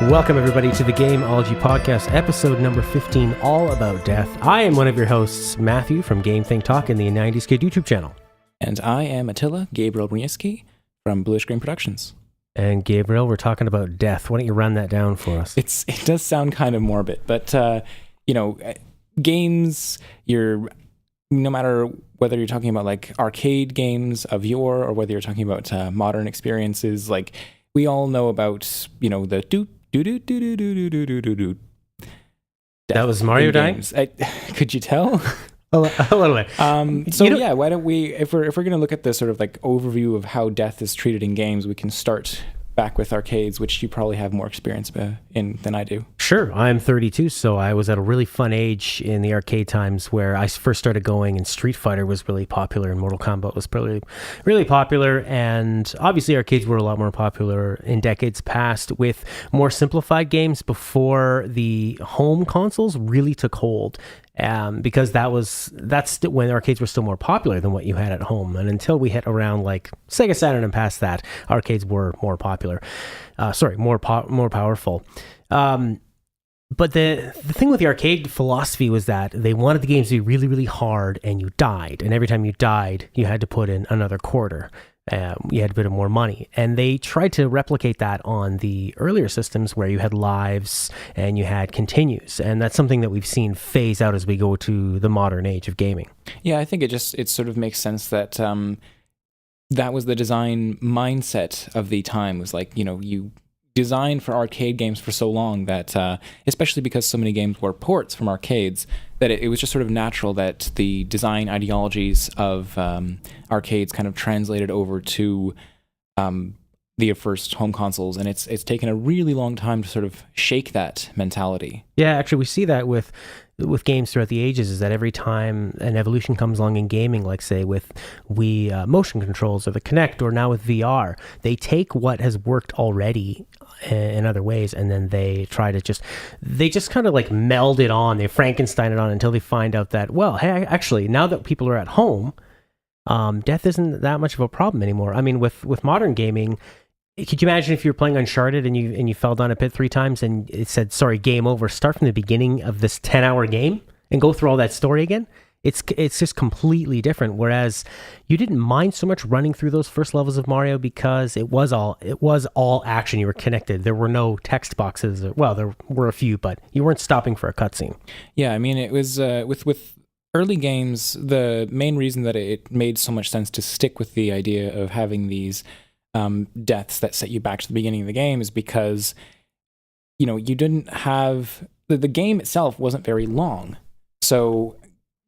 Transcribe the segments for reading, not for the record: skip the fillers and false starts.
Welcome, everybody, to the GAMEOLOGY podcast, episode number 15, all about death. I am one of your hosts, Matthew, from Game Think Talk in the 90s Kid YouTube channel. And I am Attila, Gabriel Brzezinski, from Bluish Green Productions. And Gabriel, we're talking about death. Why don't you run that down for us? It does sound kind of morbid, but, games, no matter whether you're talking about, like, arcade games of yore or whether you're talking about modern experiences, like, we all know about, the do-do-do-do-do-do-do-do-do. That was Mario dying? Could you tell? A little bit. Why don't we, if we're going to look at the sort of like overview of how death is treated in games, we can start back with arcades, which you probably have more experience in than I do. Sure. I'm 32, so I was at a really fun age in the arcade times where I first started going, and Street Fighter was really popular and Mortal Kombat was really, really popular. And obviously arcades were a lot more popular in decades past with more simplified games before the home consoles really took hold. Because that's when arcades were still more popular than what you had at home. And until we hit around like Sega Saturn and past that, arcades were more popular. More powerful. But the thing with the arcade philosophy was that they wanted the games to be really, really hard, and you died. And every time you died, you had to put in another quarter. You had a bit of more money, and they tried to replicate that on the earlier systems where you had lives and you had continues, and that's something that we've seen phase out as we go to the modern age of gaming. Yeah, I think it sort of makes sense that that was the design mindset of the time. Was like, you designed for arcade games for so long that, especially because so many games were ports from arcades, that it was just sort of natural that the design ideologies of arcades kind of translated over to the first home consoles, and it's taken a really long time to sort of shake that mentality. Yeah, actually, we see that with games throughout the ages, is that every time an evolution comes along in gaming, like say with Wii motion controls or the Kinect, or now with VR, they take what has worked already in other ways, and then they try to just kind of like meld it on, they Frankenstein it on until they find out that, well, hey, actually, now that people are at home, death isn't that much of a problem anymore. I mean, with modern gaming, could you imagine if you were playing Uncharted and you fell down a pit 3 times and it said, sorry, game over, start from the beginning of this 10-hour game and go through all that story again? It's just completely different. Whereas you didn't mind so much running through those first levels of Mario because it was all action. You were connected. There were no text boxes. Well, there were a few, but you weren't stopping for a cutscene. Yeah, I mean, it was with early games, the main reason that it made so much sense to stick with the idea of having these deaths that set you back to the beginning of the game is because, you didn't have the game itself wasn't very long, so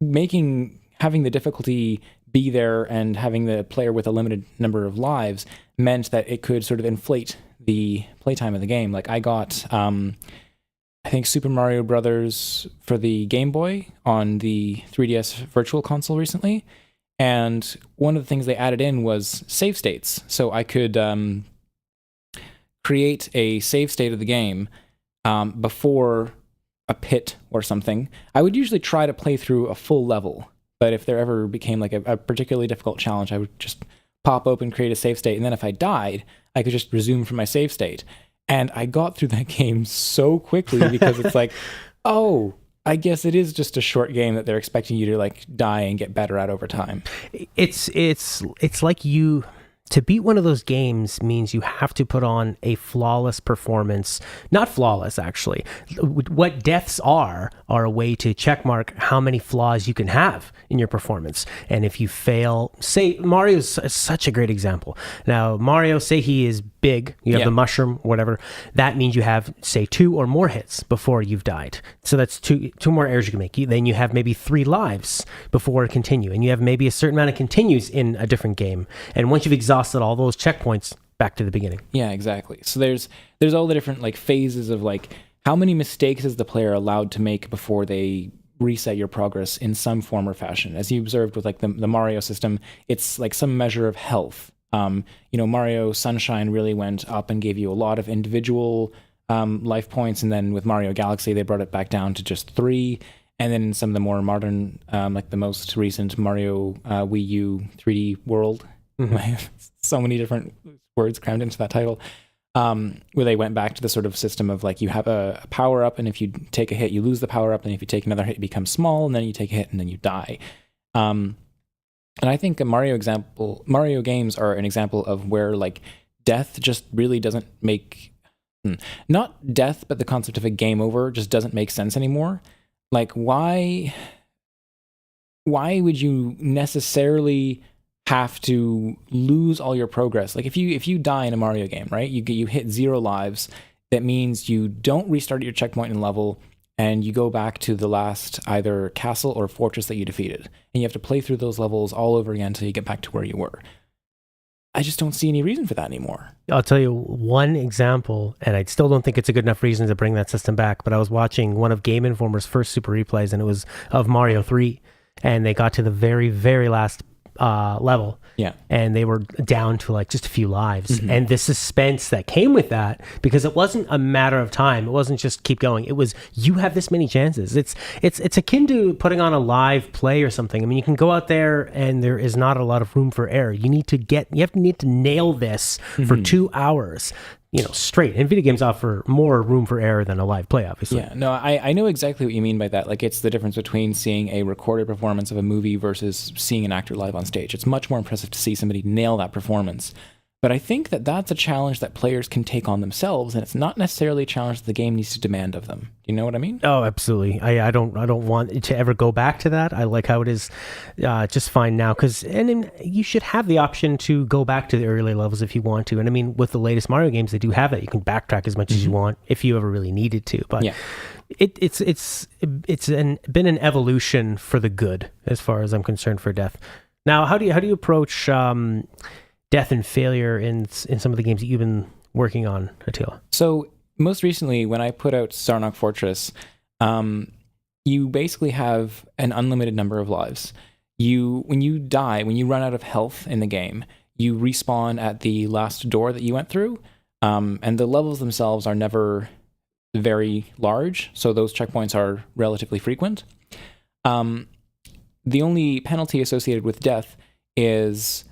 having the difficulty be there and having the player with a limited number of lives meant that it could sort of inflate the playtime of the game. Like I got, I think Super Mario Brothers for the Game Boy on the 3DS Virtual Console recently, and one of the things they added in was save states. So I could create a save state of the game before a pit or something. I would usually try to play through a full level, but if there ever became like a particularly difficult challenge, I would just pop open, create a save state, and then if I died, I could just resume from my save state. And I got through that game so quickly because it's like, oh, I guess it is just a short game that they're expecting you to like die and get better at over time. It's like to beat one of those games means you have to put on a flawless performance. Not flawless, actually. What deaths are a way to checkmark how many flaws you can have in your performance. And if you fail, say, Mario's such a great example. Now, Mario, say he is big, you have the mushroom, whatever. That means you have, say, 2 or more hits before you've died. So that's two more errors you can make. Then you have maybe 3 lives before it continue. And you have maybe a certain amount of continues in a different game. And once you've exhausted all those checkpoints, back to the beginning. Yeah, exactly. So there's all the different like phases of like how many mistakes is the player allowed to make before they reset your progress in some form or fashion. As you observed with like the Mario system, it's like some measure of health. Mario Sunshine really went up and gave you a lot of individual life points, and then with Mario Galaxy they brought it back down to just 3. And then in some of the more modern, like the most recent Mario Wii U 3D World, so many different words crammed into that title. where they went back to the sort of system of like you have a power up, and if you take a hit, you lose the power up, and if you take another hit, it becomes small, and then you take a hit, and then you die. And I think Mario games are an example of where like death just really doesn't make, not death, but the concept of a game over just doesn't make sense anymore. Like why would you necessarily have to lose all your progress? Like if you die in a Mario game, right? You hit 0 lives. That means you don't restart your checkpoint in level, and you go back to the last either castle or fortress that you defeated, and you have to play through those levels all over again until you get back to where you were. I just don't see any reason for that anymore. I'll tell you one example, and I still don't think it's a good enough reason to bring that system back, but I was watching one of Game Informer's first Super Replays, and it was of Mario 3, and they got to the very, very last level. Yeah. And they were down to like just a few lives. And the suspense that came with that, because it wasn't a matter of time. It wasn't just keep going. It was, you have this many chances. It's akin to putting on a live play or something. I mean, you can go out there and there is not a lot of room for error. You need to nail this for 2 hours. Straight. And video games offer more room for error than a live play, obviously. Yeah, no, I know exactly what you mean by that. Like, it's the difference between seeing a recorded performance of a movie versus seeing an actor live on stage. It's much more impressive to see somebody nail that performance. But I think that that's a challenge that players can take on themselves, and it's not necessarily a challenge that the game needs to demand of them. Do you know what I mean? Oh, absolutely. I don't want it to ever go back to that. I like how it is just fine now, and you should have the option to go back to the earlier levels if you want to. And I mean, with the latest Mario games, they do have that. You can backtrack as much as you want if you ever really needed to. But yeah. It's been an evolution for the good, as far as I'm concerned, for death. Now, how do you approach death and failure in some of the games that you've been working on, Attila? So most recently, when I put out Sarnok Fortress, you basically have an unlimited number of lives. When you die, when you run out of health in the game, you respawn at the last door that you went through, and the levels themselves are never very large, so those checkpoints are relatively frequent. The only penalty associated with death is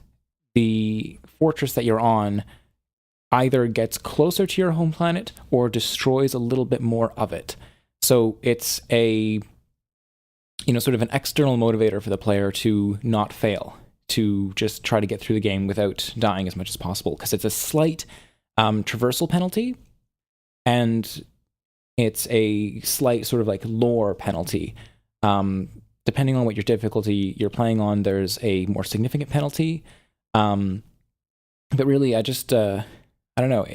the fortress that you're on either gets closer to your home planet or destroys a little bit more of it. So it's a, sort of an external motivator for the player to not fail, to just try to get through the game without dying as much as possible, because it's a slight traversal penalty, and it's a slight sort of like lore penalty. Depending on what your difficulty you're playing on, there's a more significant penalty. But really, I don't know.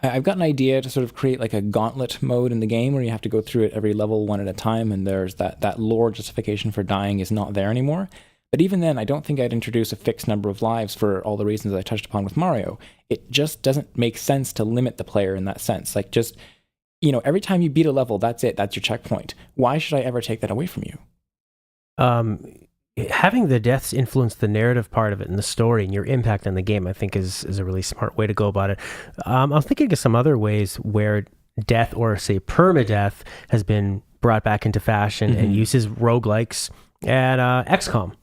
I've got an idea to sort of create like a gauntlet mode in the game where you have to go through it every level one at a time, and there's that lore justification for dying is not there anymore. But even then, I don't think I'd introduce a fixed number of lives for all the reasons I touched upon with Mario. It just doesn't make sense to limit the player in that sense. Like, just, every time you beat a level, that's it. That's your checkpoint. Why should I ever take that away from you? Having the deaths influence the narrative part of it and the story and your impact on the game, I think is a really smart way to go about it. I'm thinking of some other ways where death, or say permadeath, has been brought back into fashion and uses roguelikes at XCOM.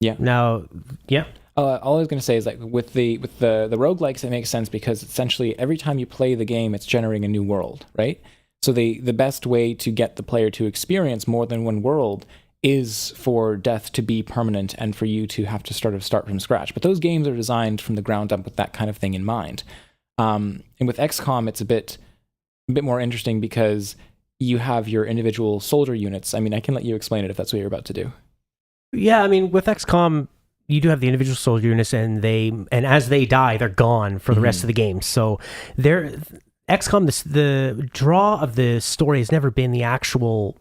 Yeah. Now, yeah. All I was going to say is, like, with the roguelikes, it makes sense because essentially every time you play the game, it's generating a new world, right? So the best way to get the player to experience more than one world is for death to be permanent and for you to have to start from scratch. But those games are designed from the ground up with that kind of thing in mind. And with XCOM, it's a bit more interesting because you have your individual soldier units. I mean, I can let you explain it if that's what you're about to do. Yeah, I mean, with XCOM, you do have the individual soldier units, and as they die, they're gone for the rest of the game. So XCOM, the draw of the story has never been the actual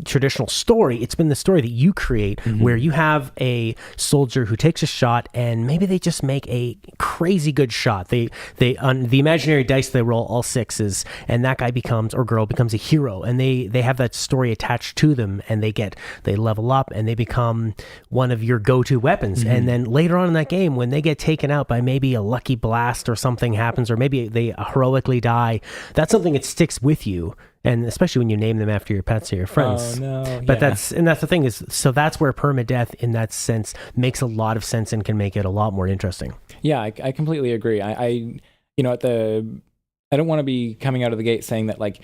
traditional story. It's been the story that you create, where you have a soldier who takes a shot, and maybe they just make a crazy good shot. They on the imaginary dice, they roll all sixes, and that guy or girl becomes a hero, and they have that story attached to them, and they level up, and they become one of your go-to weapons. And then later on in that game, when they get taken out by maybe a lucky blast or something happens, or maybe they heroically die, that's something that sticks with you And especially when you name them after your pets or your friends. Oh no! But Yeah. that's the thing is, so that's where permadeath in that sense makes a lot of sense and can make it a lot more interesting. Yeah, I completely agree. I I don't want to be coming out of the gate saying that like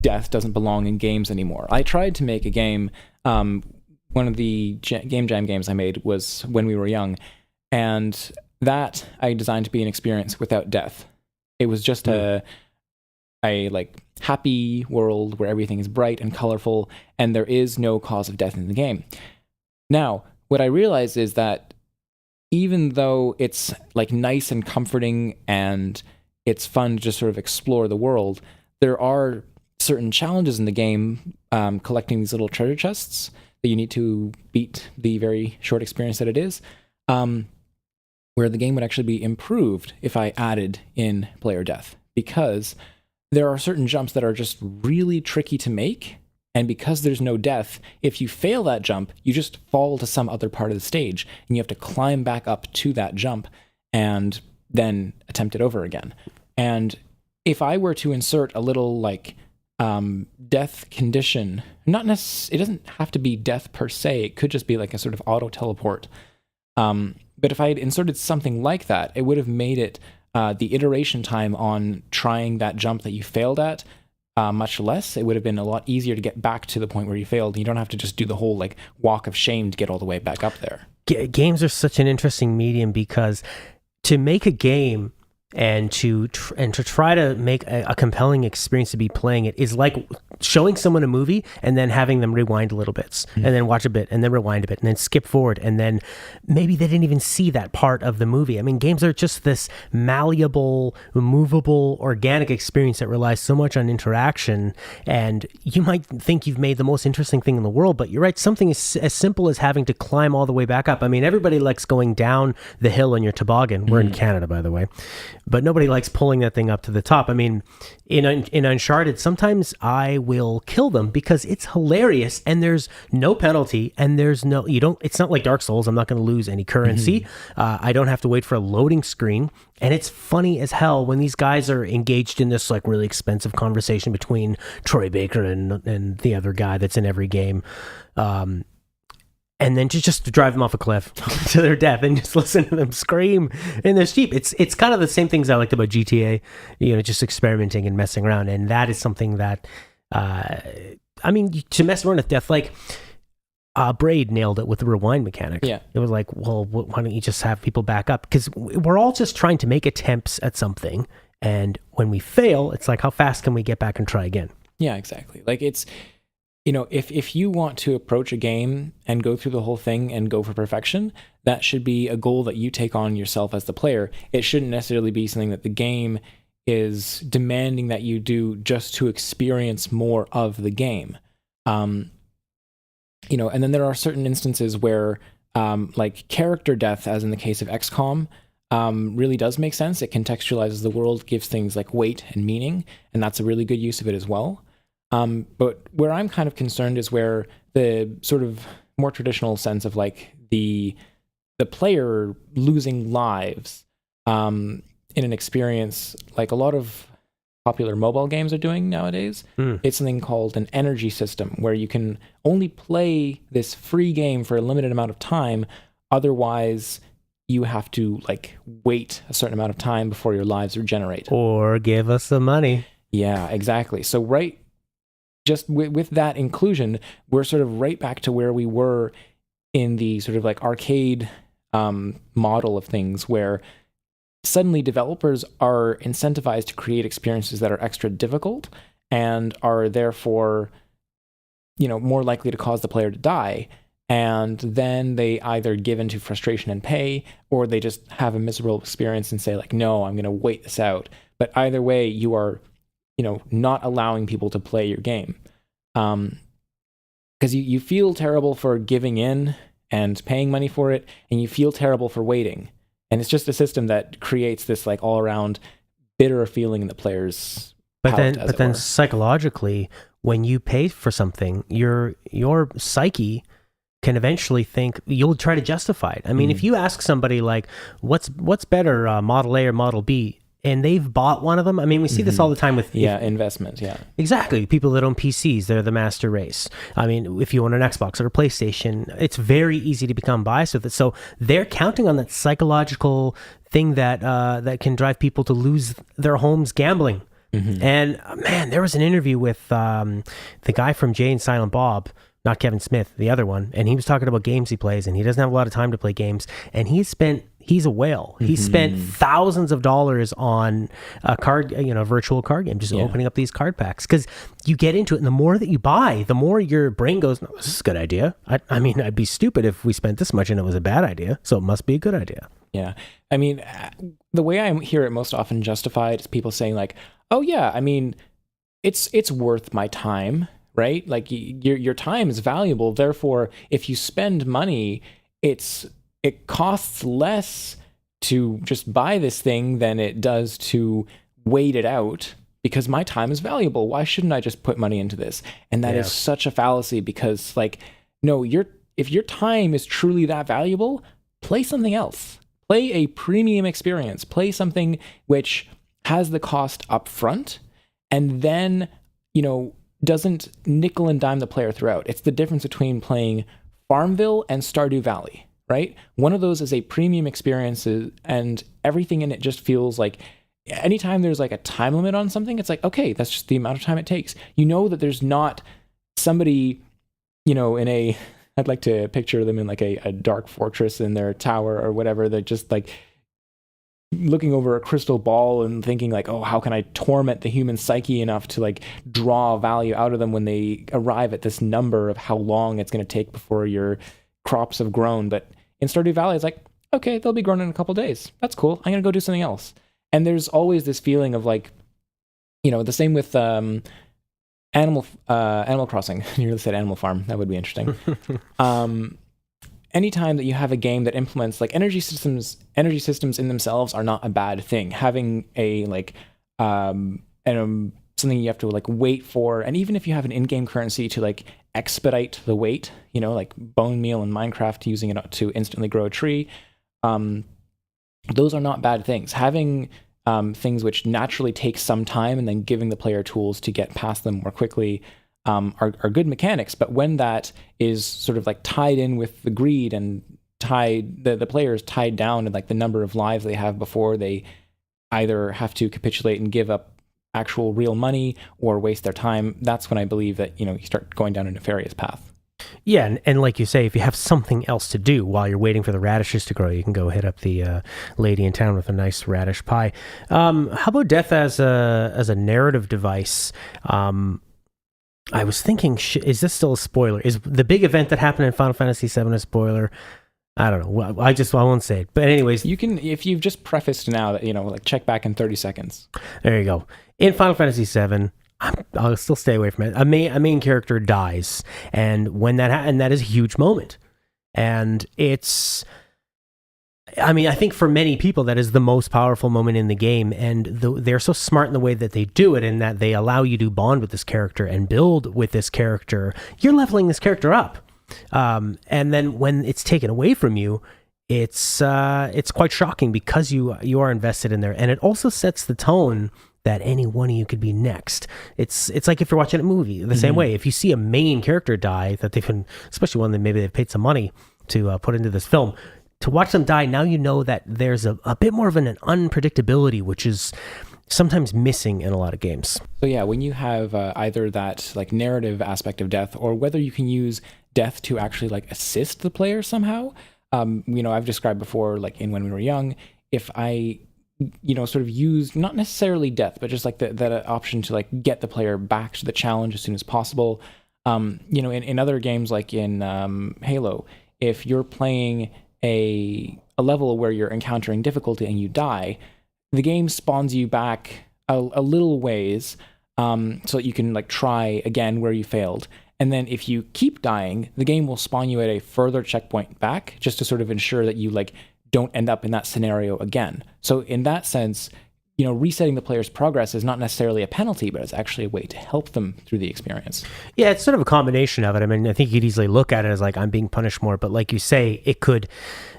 death doesn't belong in games anymore. I tried to make a game. One of the Game Jam games I made was When We Were Young, and that I designed to be an experience without death. It was just a like happy world where everything is bright and colorful, and there is no cause of death in the game. Now, what I realized is that even though it's like nice and comforting and it's fun to just sort of explore the world, there are certain challenges in the game, collecting these little treasure chests that you need to beat the very short experience that it is, where the game would actually be improved if I added in player death, because there are certain jumps that are just really tricky to make, and because there's no death, if you fail that jump, you just fall to some other part of the stage, and you have to climb back up to that jump and then attempt it over again. And if I were to insert a little like death condition, not necessarily, it doesn't have to be death per se, it could just be like a sort of auto teleport. But if I had inserted something like that, it would have made it the iteration time on trying that jump that you failed at much less. It would have been a lot easier to get back to the point where you failed. You don't have to just do the whole like walk of shame to get all the way back up there. Games are such an interesting medium because to make a game and to try to make a compelling experience to be playing it is like showing someone a movie and then having them rewind a little bits and then watch a bit and then rewind a bit and then skip forward and then maybe they didn't even see that part of the movie. I mean, games are just this malleable, movable, organic experience that relies so much on interaction, and you might think you've made the most interesting thing in the world, but you're right, something as simple as having to climb all the way back up. I mean, everybody likes going down the hill in your toboggan. We're in Canada, by the way. But nobody likes pulling that thing up to the top. I mean, in Uncharted, sometimes I will kill them because it's hilarious and there's no penalty and it's not like Dark Souls. I'm not going to lose any currency. I don't have to wait for a loading screen. And it's funny as hell when these guys are engaged in this like really expensive conversation between Troy Baker and the other guy that's in every game. And then just to drive them off a cliff to their death and just listen to them scream in their Jeep. It's kind of the same things I liked about GTA, just experimenting and messing around. And that is something that, I mean, to mess around with death, like Braid nailed it with the rewind mechanic. Yeah. It was like, well, why don't you just have people back up? Because we're all just trying to make attempts at something. And when we fail, it's like, how fast can we get back and try again? Yeah, exactly. Like it's, if you want to approach a game and go through the whole thing and go for perfection, that should be a goal that you take on yourself as the player. It shouldn't necessarily be something that the game is demanding that you do just to experience more of the game. And then there are certain instances where, like character death, as in the case of XCOM, really does make sense. It contextualizes the world, gives things like weight and meaning, and that's a really good use of it as well. But where I'm kind of concerned is where the sort of more traditional sense of like the player losing lives in an experience, like a lot of popular mobile games are doing nowadays. It's something called an energy system, where you can only play this free game for a limited amount of time. Otherwise, you have to like wait a certain amount of time before your lives regenerate. Or give us the money. Yeah, exactly. So just with that inclusion, we're sort of right back to where we were in the sort of like arcade model of things, where suddenly developers are incentivized to create experiences that are extra difficult and are therefore, more likely to cause the player to die. And then they either give into frustration and pay, or they just have a miserable experience and say like, no, I'm going to wait this out. But either way, you are not allowing people to play your game. Because you feel terrible for giving in and paying money for it, and you feel terrible for waiting. And it's just a system that creates this like all around bitter feeling in the players. But then psychologically, when you pay for something, your psyche can eventually think, you'll try to justify it. I mean, if you ask somebody like, what's better, Model A or Model B? and they've bought one of them. I mean, we see this all the time with investment. Yeah, exactly. People that own PCs, they're the master race. I mean, if you own an Xbox or a PlayStation, it's very easy to become biased with it. So they're counting on that psychological thing that that can drive people to lose their homes gambling. And man, there was an interview with the guy from Jay and Silent Bob, not Kevin Smith, the other one, and he was talking about games he plays, and he doesn't have a lot of time to play games, and he's a whale. He spent thousands of dollars on a card, virtual card game, just opening up these card packs, because you get into it, and the more that you buy, the more your brain goes, no, this is a good idea. I mean, I'd be stupid if we spent this much and it was a bad idea, so it must be a good idea. Yeah. I mean, the way I hear it most often justified is people saying like, oh yeah, I mean, it's worth my time, right? Like your time is valuable. Therefore, if you spend money, it costs less to just buy this thing than it does to wait it out, because my time is valuable. Why shouldn't I just put money into this? And that is such a fallacy, because like, no, if your time is truly that valuable, play something else. Play a premium experience. Play something which has the cost up front and then, doesn't nickel and dime the player throughout. It's the difference between playing Farmville and Stardew Valley, right? One of those is a premium experience, and everything in it just feels like anytime there's like a time limit on something, it's like, okay, that's just the amount of time it takes. You know that there's not somebody, I'd like to picture them in like a dark fortress in their tower or whatever. They're just like looking over a crystal ball and thinking like, oh, how can I torment the human psyche enough to like draw value out of them when they arrive at this number of how long it's going to take before your crops have grown. But in Stardew Valley, it's like, okay, they'll be grown in a couple days. That's cool. I'm going to go do something else. And there's always this feeling of like, the same with Animal Crossing. You really said Animal Farm. That would be interesting. Anytime that you have a game that implements like energy systems in themselves are not a bad thing. Having a like something you have to like wait for, and even if you have an in-game currency to like expedite the wait, like bone meal in Minecraft, using it to instantly grow a tree, those are not bad things. Having things which naturally take some time and then giving the player tools to get past them more quickly are good mechanics. But when that is sort of like tied in with the greed and the players tied down in like the number of lives they have before they either have to capitulate and give up actual real money or waste their time, that's when I believe that, you start going down a nefarious path. Yeah, and like you say, if you have something else to do while you're waiting for the radishes to grow, you can go hit up the lady in town with a nice radish pie. How about death as a narrative device? I was thinking, is this still a spoiler? Is the big event that happened in Final Fantasy VII a spoiler? I don't know. I won't say it. But anyways, you can, if you've just prefaced now that like check back in 30 seconds. There you go. In Final Fantasy VII. I'll still stay away from it. A main character dies, and when and that is a huge moment. And I think for many people that is the most powerful moment in the game, and they're so smart in the way that they do it, in that they allow you to bond with this character and build with this character. You're leveling this character up, and then when it's taken away from you, it's quite shocking, because you are invested in there, and it also sets the tone that any one of you could be next. It's like if you're watching a movie, the same way. If you see a main character die that they've been, especially one that maybe they've paid some money to put into this film, to watch them die, now you know that there's a bit more of an unpredictability, which is sometimes missing in a lot of games. So yeah, when you have either that like narrative aspect of death, or whether you can use death to actually like assist the player somehow. I've described before, like in When We Were Young, if I sort of use not necessarily death, but just like that option to like get the player back to the challenge as soon as possible. In other games like in Halo, if you're playing a level where you're encountering difficulty and you die, the game spawns you back a little ways so that you can like try again where you failed. And then if you keep dying, the game will spawn you at a further checkpoint back, just to sort of ensure that you like don't end up in that scenario again. So in that sense, resetting the player's progress is not necessarily a penalty, but it's actually a way to help them through the experience. Yeah, it's sort of a combination of it. I mean, I think you could easily look at it as like, I'm being punished more, but like you say, it could.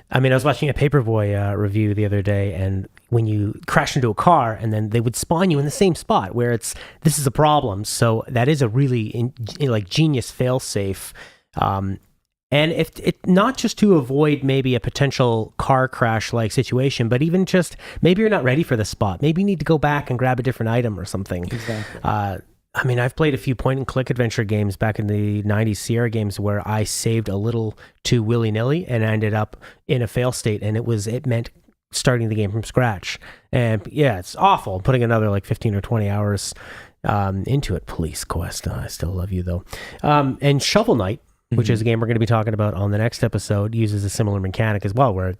I mean, I was watching a Paperboy review the other day, and when you crash into a car, and then they would spawn you in the same spot where this is a problem. So that is a really genius fail-safe. And if it not just to avoid maybe a potential car crash like situation, but even just maybe you're not ready for the spot. Maybe you need to go back and grab a different item or something. Exactly. I mean, I've played a few point and click adventure games back in the 90s Sierra games where I saved a little too willy-nilly and I ended up in a fail state, and it meant starting the game from scratch. And yeah, it's awful. Putting another like 15 or 20 hours into it. Police Quest. I still love you though. And Shovel Knight, which is a game we're going to be talking about on the next episode, uses a similar mechanic as well, where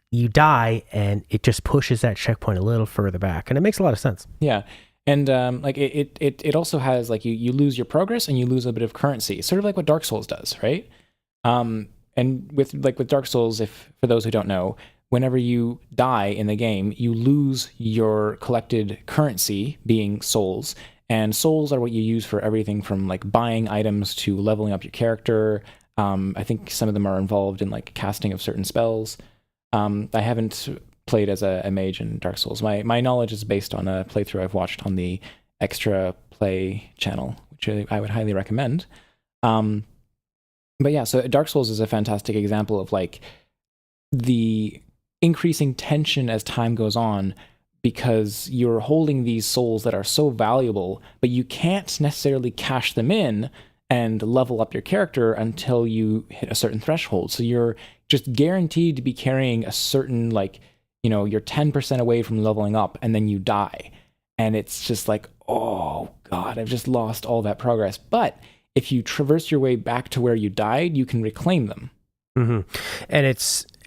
you die and it just pushes that checkpoint a little further back, and it makes a lot of sense. Yeah, and like it also has like you lose your progress and you lose a bit of currency, sort of like what Dark Souls does, right? And with Dark Souls, if for those who don't know, whenever you die in the game, you lose your collected currency, being souls. And souls are what you use for everything from like buying items to leveling up your character. I think some of them are involved in like casting of certain spells. I haven't played as a mage in Dark Souls. My knowledge is based on a playthrough I've watched on the Extra Play channel, which I would highly recommend. But yeah, so Dark Souls is a fantastic example of like the increasing tension as time goes on, because you're holding these souls that are so valuable, but you can't necessarily cash them in and level up your character until you hit a certain threshold. So you're just guaranteed to be carrying a certain, like, you're 10% away from leveling up, and then you die. And it's just like, oh God, I've just lost all that progress. But if you traverse your way back to where you died, you can reclaim them. Mm-hmm.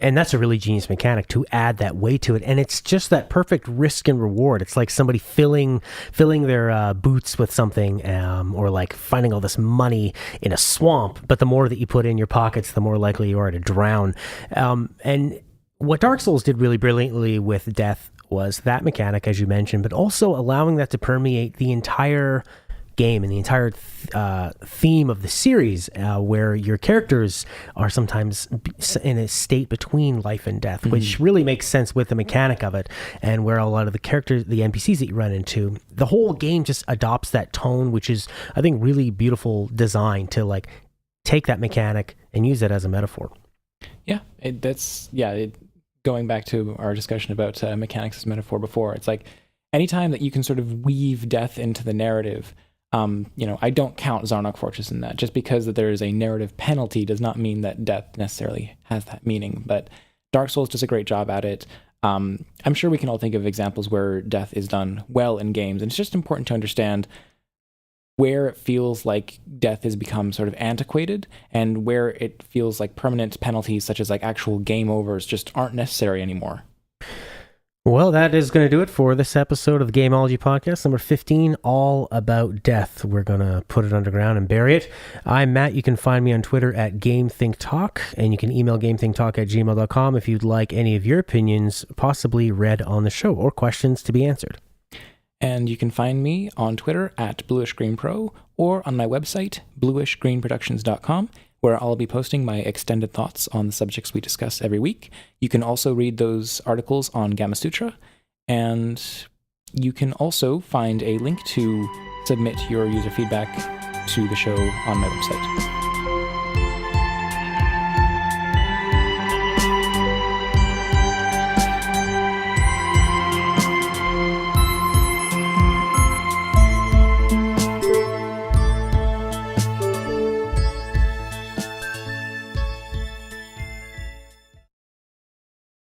And that's a really genius mechanic to add that weight to it. And it's just that perfect risk and reward. It's like somebody filling their boots with something, or like finding all this money in a swamp. But the more that you put in your pockets, the more likely you are to drown. And what Dark Souls did really brilliantly with death was that mechanic, as you mentioned, but also allowing that to permeate the entire game and the entire theme of the series, where your characters are sometimes in a state between life and death, which really makes sense with the mechanic of it, and where a lot of the characters, the NPCs that you run into, the whole game just adopts that tone, which is, I think, really beautiful design to like take that mechanic and use it as a metaphor. Yeah, going back to our discussion about mechanics as metaphor before, it's like anytime that you can sort of weave death into the narrative. I don't count Zarnok Fortress in that. Just because that there is a narrative penalty does not mean that death necessarily has that meaning. But Dark Souls does a great job at it. I'm sure we can all think of examples where death is done well in games, and it's just important to understand where it feels like death has become sort of antiquated, and where it feels like permanent penalties, such as like actual game overs, just aren't necessary anymore. Well, that is going to do it for this episode of the Gameology Podcast, number 15, all about death. We're going to put it underground and bury it. I'm Matt. You can find me on Twitter at GameThinkTalk, and you can email GameThinkTalk@gmail.com if you'd like any of your opinions possibly read on the show or questions to be answered. And you can find me on Twitter at BluishGreenPro or on my website, bluishgreenproductions.com, where I'll be posting my extended thoughts on the subjects we discuss every week. You can also read those articles on Gamasutra, and you can also find a link to submit your user feedback to the show on my website.